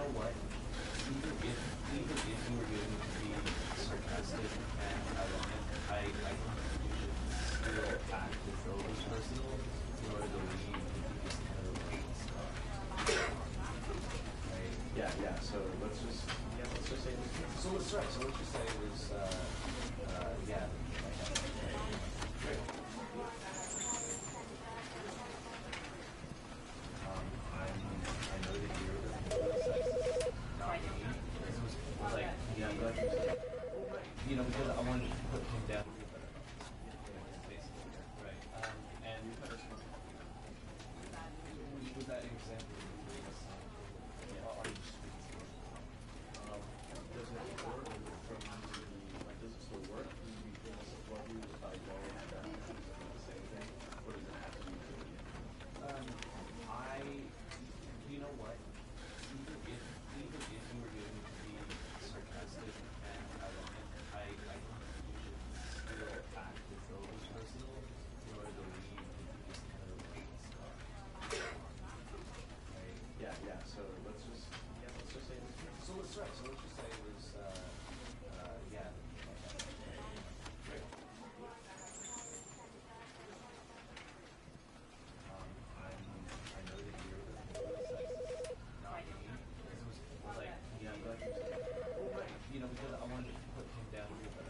know what? Even if you were going to be sarcastic and ironic, I think you should still act as though it was personal in order to leave this kind of stuff. Right? Yeah. So let's just say it was. So let's right. So let's just say it was. Yeah. Right. I know that you're the not me. This was like, yeah, I'm glad you said that. Because I wanted to put him down. Basically, right. And with that example, are you speaking? Does it work does it still work? Do you feel support you if I go and the same thing? Or does it have to be you know what? Even if you were going to be sarcastic and ironic, I think you should still act as though it was personal in order to leave this kind of stuff. Right? Yeah. So let's just say it was. So let's just say it was. Yeah. Right. I know that you're the not me. This was like, yeah, I'm glad you said that. Because I wanted to put him down here, but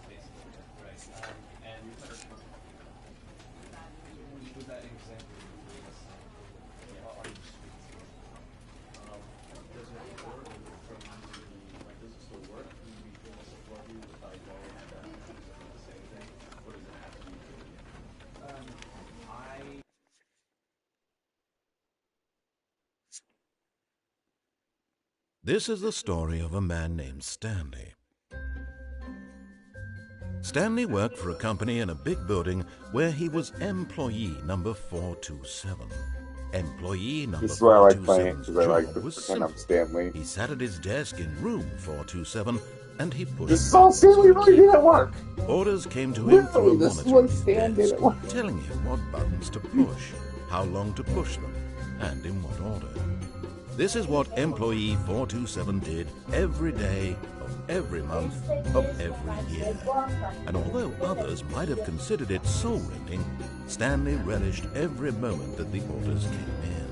basically, right. And with that example, are you speaking? Does it work? Does it still work? Do you feel support you if I go and the same thing? Or does it have to be This is the story of a man named Stanley. Stanley worked for a company in a big building where he was employee number 427. Employee number This is why I like playing, 427's because I like job to was pretend I'm simple. Stanley. He sat at his desk in room 427 and he pushed This is all Stanley really did at work. Orders came to him through a Literally, this is monitor on what his Stan did desk, at work. telling him what buttons to push, how long to push them, and in what order. This is what employee 427 did every day of every month of every year. And although others might have considered it soul-rending, Stanley relished every moment that the orders came in,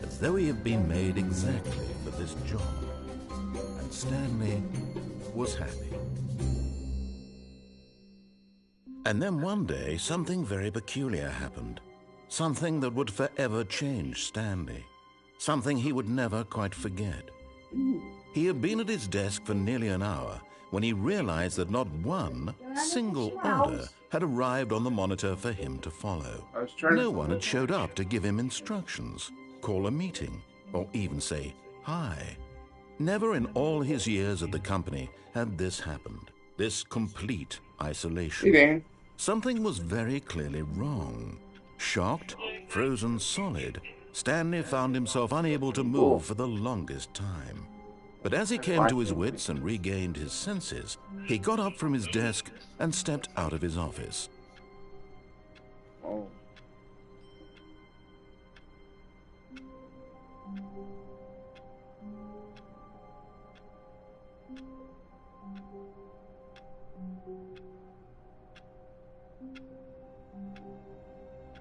as though he had been made exactly for this job. And Stanley was happy. And then one day, something very peculiar happened. Something that would forever change Stanley. Something he would never quite forget. He had been at his desk for nearly an hour when he realized that not one single order had arrived on the monitor for him to follow. No one had showed up to give him instructions, call a meeting, or even say hi. Never in all his years at the company had this happened, this complete isolation. Hey, Dan. Something was very clearly wrong. Shocked, frozen solid, Stanley found himself unable to move for the longest time. But as he came to his wits and regained his senses, he got up from his desk and stepped out of his office. Oh.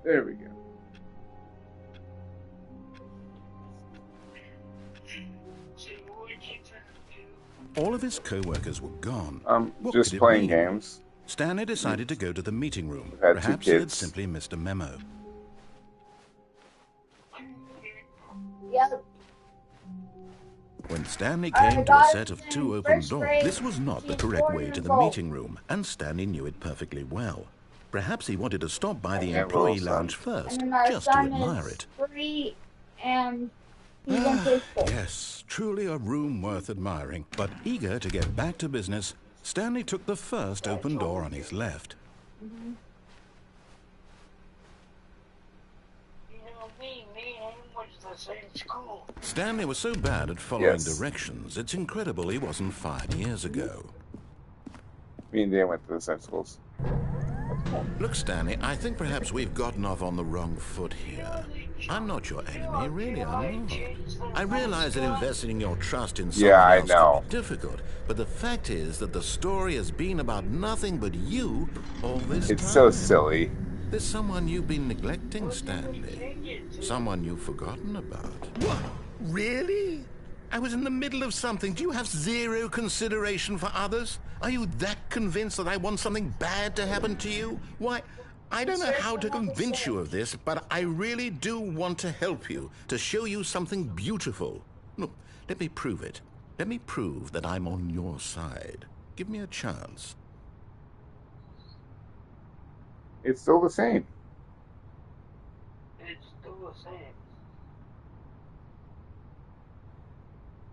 There we go. All of his co-workers were gone. What Just could it playing mean? games. Stanley decided to go to the meeting room. We've had two Perhaps he had kids. simply missed a memo. Yep. When Stanley came to a set of two open doors, this was not the correct way to the meeting room, and Stanley knew it perfectly well. Perhaps he wanted to stop by the Yeah, employee well, lounge And first, then our just to son admire is it. 3 and he's in preschool. Yes, truly a room worth admiring. But eager to get back to business, Stanley took the first open door on his left. Stanley was so bad at following directions, it's incredible he wasn't 5 years ago. Me and Dan went to the same schools. Look, Stanley, I think perhaps we've gotten off on the wrong foot here. I'm not your enemy, really, I'm not. I realize that investing your trust in Yeah, someone I else know. can be difficult, but the fact is that the story has been about nothing but you all this It's so time. silly. There's someone you've been neglecting, Stanley. Someone you've forgotten about. What? Really? I was in the middle of something. Do you have zero consideration for others? Are you that convinced that I want something bad to happen to you? Why, I don't know how to convince you of this, but I really do want to help you, to show you something beautiful. Look, let me prove it. Let me prove that I'm on your side. Give me a chance. It's still the same. It's still the same.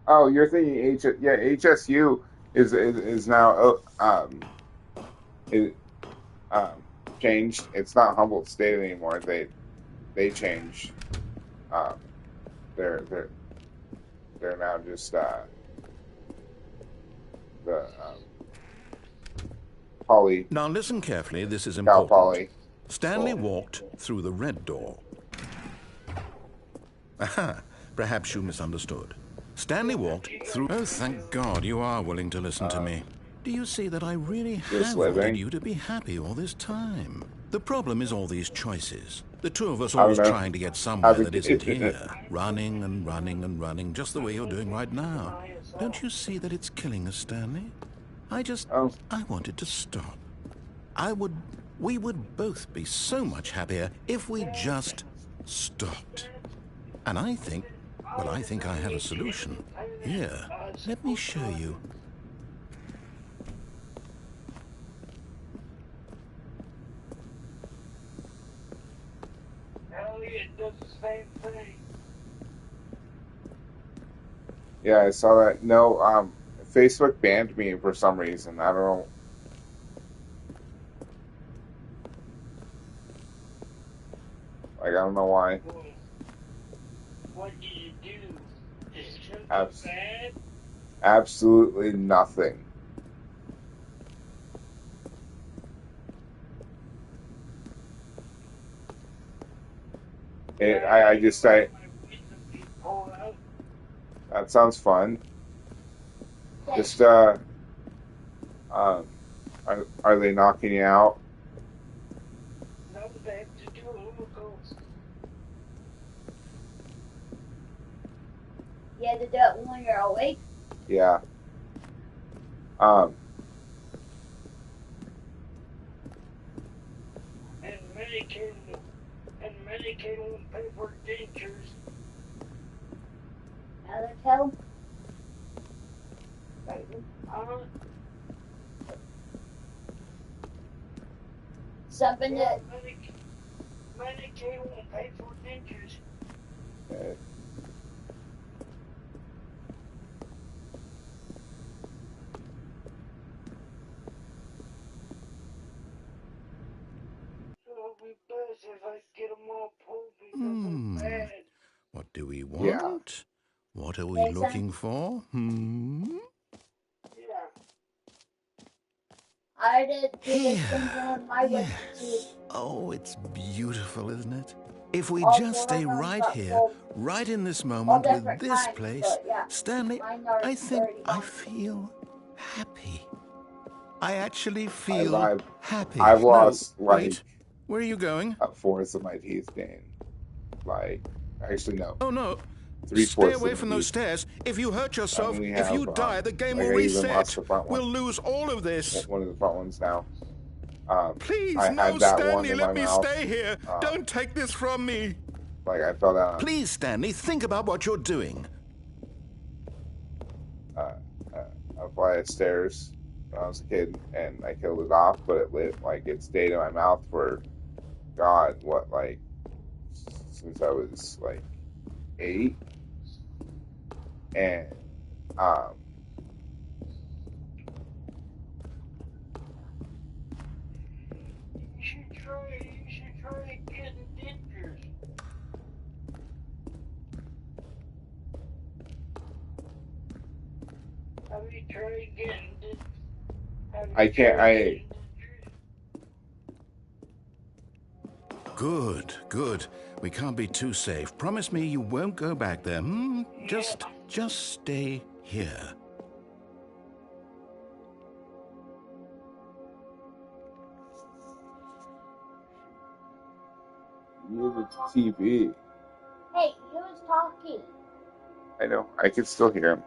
Oh, you're thinking HSU is now is changed. It's not Humboldt State anymore. They changed. Um, they're now just the Poly Now listen carefully, this is Cal important. Poly Stanley School. walked through the red door. Aha, perhaps you misunderstood. Stanley walked through... Oh, thank God you are willing to listen to me. Do you see that I really Just have wanted living. you to be happy all this time? The problem is all these choices. The two of us I don't always know. trying to get somewhere Having that isn't here. Running and running and running, just the way you're doing right now. Don't you see that it's killing us, Stanley? Oh, I wanted to stop. We would both be so much happier if we just stopped. And I think I have a solution. Here, let me show you. Elliot does the same thing. yeah, I saw that. No, Facebook banned me for some reason. I don't know. Like, I don't know why. Well, what did you do? Is something Abs- bad? Absolutely nothing. That sounds fun. Just, are they knocking you out? No, they have to do a little ghost. You had to do it when you're awake. Yeah. And Medicaid won't pay for dentures. Another pill. Something Yeah, that Medicaid won't pay for dentures. So it'll be best if I get them all pulled because they're bad. What do we Yeah. want? What are we looking for? Yeah. I did do this thing on my wishes too. Yes. Oh, it's beautiful, isn't it? If we All just four stay of them right got here, pulled. right in this All moment with different this kinds, place, but yeah. Stanley, Mine are I think 30 I bucks. feel happy. I actually I've, feel I've, happy. I've No, lost, wait. Where are you going? a fourth of my teeth, Dane. Like, actually, no. Oh, no. Stay 3/4 away of from my those teeth. stairs. If you hurt I yourself, only if you have, die, the game like, will I even lost reset. the front one. We'll lose all of this. One of the front ones now. Please, I no, had that one Stanley, in let my me mouth. stay here. Don't take this from me. Like, I fell down Please, Stanley, think about what you're doing. a flight of stairs when I was a kid, and I killed it off, but it stayed in my mouth for, God, since I was, 8. And, You should try getting dentures. Have you tried getting dentures? I can't, Good, good. We can't be too safe. Promise me you won't go back there, hmm? Just stay here. Use the TV. Hey, he was talking. I know. I can still hear him.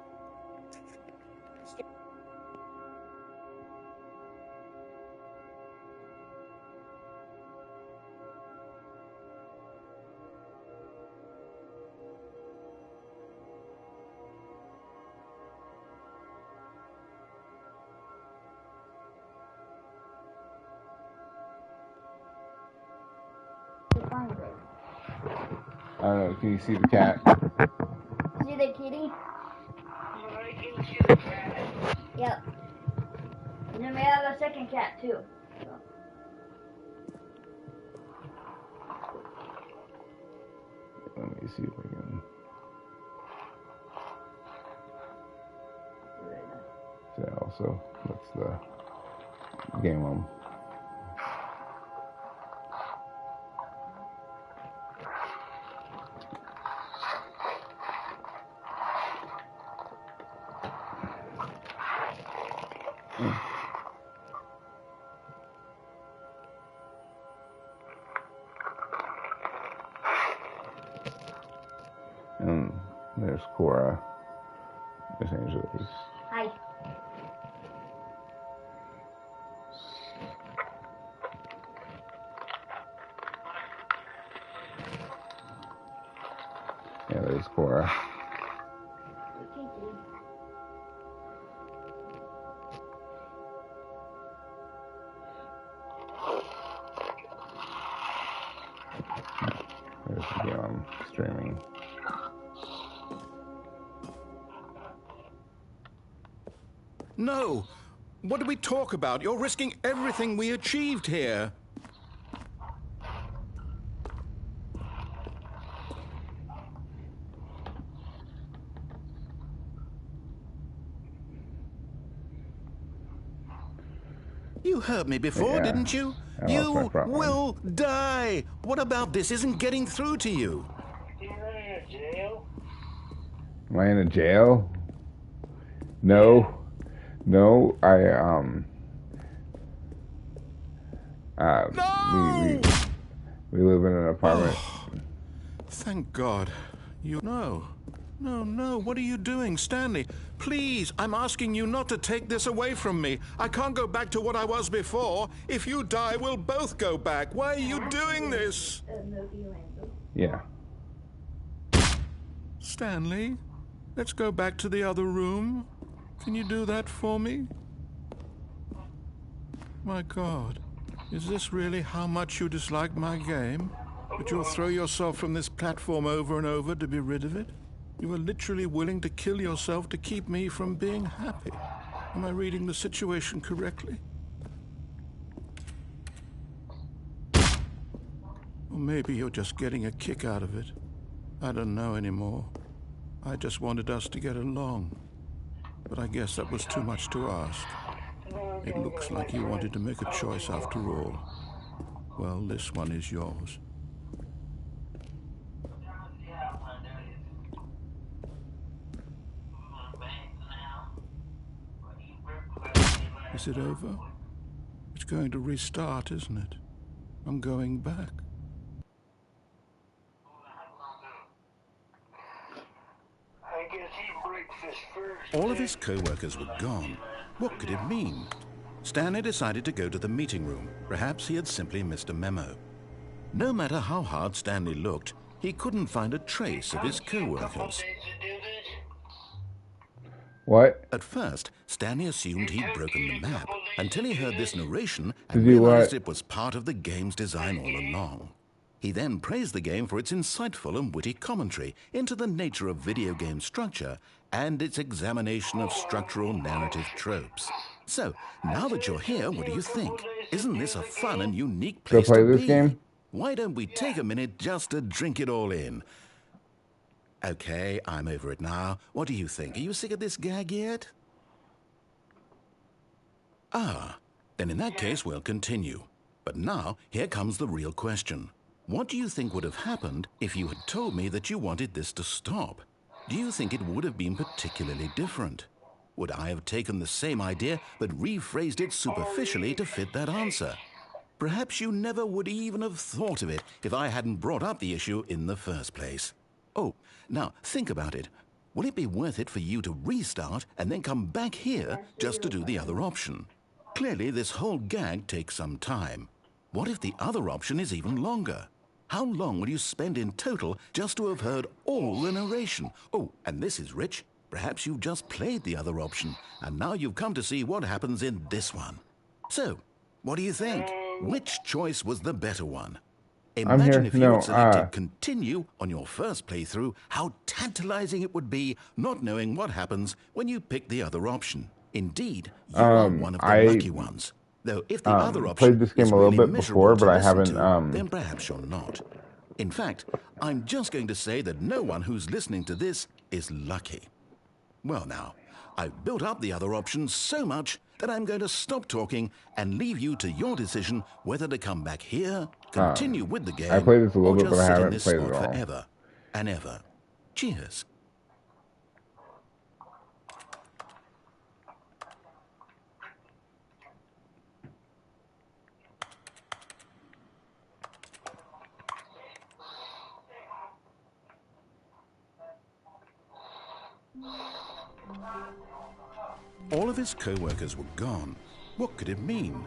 I don't know. Can you see the cat? See the kitty? I can see the cat. Yep. And then we have a second cat too. So. Let me see if I can. So also, that's the game room. And there's Cora. Miss Angeles. Hi. Yeah, there's Cora. There's the game I'm streaming. No! What do we talk about? You're risking everything we achieved here. You heard me before, Yeah, didn't you? I lost my You front one. will die! What about this isn't getting through to you? You're in a jail? Am I in a jail? No. No, No! we live in an apartment. Thank God. You... No. No, what are you doing, Stanley? Please, I'm asking you not to take this away from me. I can't go back to what I was before. If you die, we'll both go back. Why are you doing this? Yeah. Stanley, let's go back to the other room. Can you do that for me? My God, is this really how much you dislike my game? That you'll throw yourself from this platform over and over to be rid of it? You are literally willing to kill yourself to keep me from being happy. Am I reading the situation correctly? Or maybe you're just getting a kick out of it. I don't know anymore. I just wanted us to get along. But I guess that was too much to ask. It looks like you wanted to make a choice after all. Well, this one is yours. Is it over? It's going to restart, isn't it? I'm going back. I guess he breakfast first. All of his co-workers were gone. What could it mean? Stanley decided to go to the meeting room. Perhaps he had simply missed a memo. No matter how hard Stanley looked, he couldn't find a trace of his co-workers. What? At first, Stanley assumed he'd broken the map until he heard this narration To and do realized what? it was part of the game's design all along. He then praised the game for its insightful and witty commentary into the nature of video game structure and its examination of structural narrative tropes. So, now that you're here, what do you think? Isn't this a fun and unique Go place play to this be? game? Why don't we take a minute just to drink it all in? Okay, I'm over it now. What do you think? Are you sick of this gag yet? Ah, then in that case we'll continue. But now, here comes the real question. What do you think would have happened if you had told me that you wanted this to stop? Do you think it would have been particularly different? Would I have taken the same idea but rephrased it superficially to fit that answer? Perhaps you never would even have thought of it if I hadn't brought up the issue in the first place. Oh, now think about it. Will it be worth it for you to restart and then come back here just to do the other option? Clearly, this whole gag takes some time. What if the other option is even longer? How long will you spend in total just to have heard all the narration? Oh, and this is rich. Perhaps you've just played the other option, and now you've come to see what happens in this one. So, what do you think? Which choice was the better one? I'm Imagine here. if you No, had selected continue on your first playthrough, how tantalizing it would be not knowing what happens when you pick the other option. Indeed, you are one of the lucky ones. Though if the other option played this game is a little really bit miserable before, but to I listen haven't. to, then perhaps you're not. In fact, I'm just going to say that no one who's listening to this is lucky. Well now, I've built up the other option so much that I'm going to stop talking and leave you to your decision whether to come back here, continue with the game, I played this a little or bit, just but I sit in haven't this played it spot all. forever and ever. Cheers. All of his co-workers were gone. What could it mean?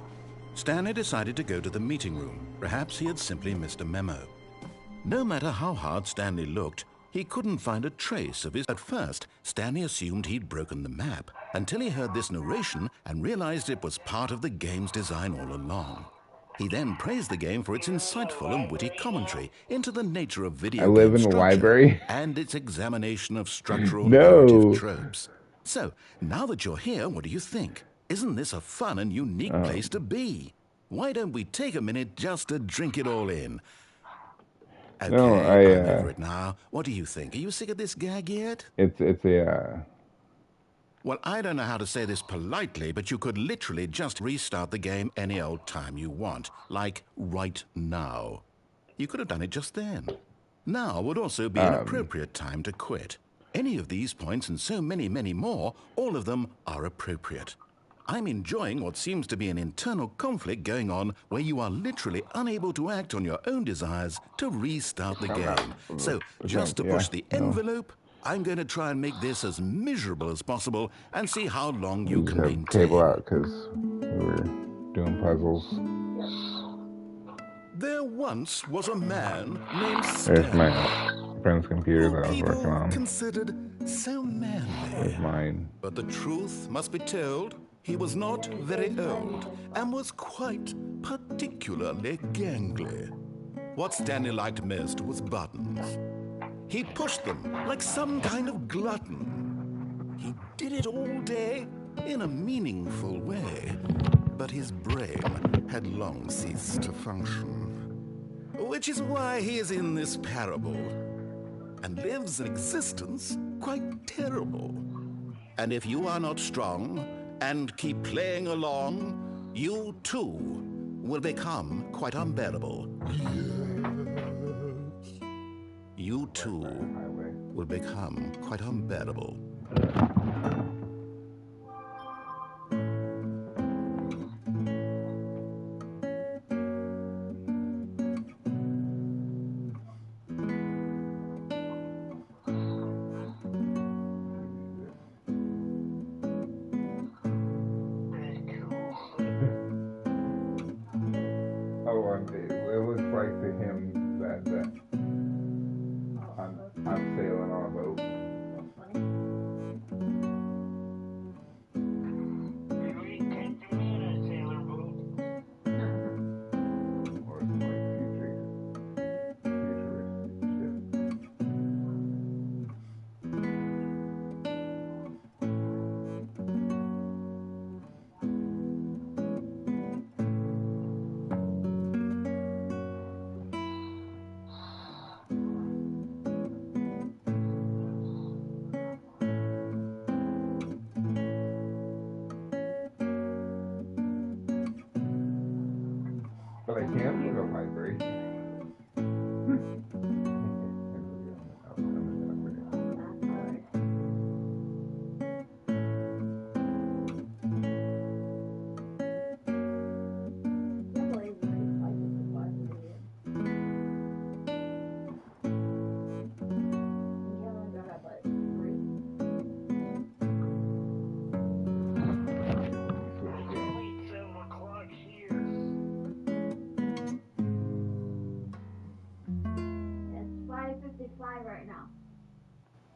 Stanley decided to go to the meeting room. Perhaps he had simply missed a memo. No matter how hard Stanley looked, he couldn't find a trace of his... At first, Stanley assumed he'd broken the map until he heard this narration and realized it was part of the game's design all along. He then praised the game for its insightful and witty commentary into the nature of video I live game in the structure library. and its examination of structural No. narrative tropes. So, now that you're here, what do you think? Isn't this a fun and unique place to be? Why don't we take a minute just to drink it all in? Okay, No, I'm over it now. What do you think? Are you sick of this gag yet? It's a. Well, I don't know how to say this politely, but you could literally just restart the game any old time you want, like right now. You could have done it just then. Now would also be an appropriate time to quit. Any of these points and so many, many more, all of them are appropriate. I'm enjoying what seems to be an internal conflict going on where you are literally unable to act on your own desires to restart the game. So, just to push the envelope, I'm going to try and make this as miserable as possible and see how long you can maintain. Cable out because we were doing puzzles. There once was a man named Stanley. There's my friend's computer that I was working on. Considered so manly. There's mine. But the truth must be told, he was not very old and was quite particularly gangly. What Stanley liked most was buttons. He pushed them like some kind of glutton. He did it all day in a meaningful way, but his brain had long ceased to function. Which is why he is in this parable and lives an existence quite terrible. And if you are not strong and keep playing along, you too will become quite unbearable. You too will become quite unbearable. Oh, it looks like to him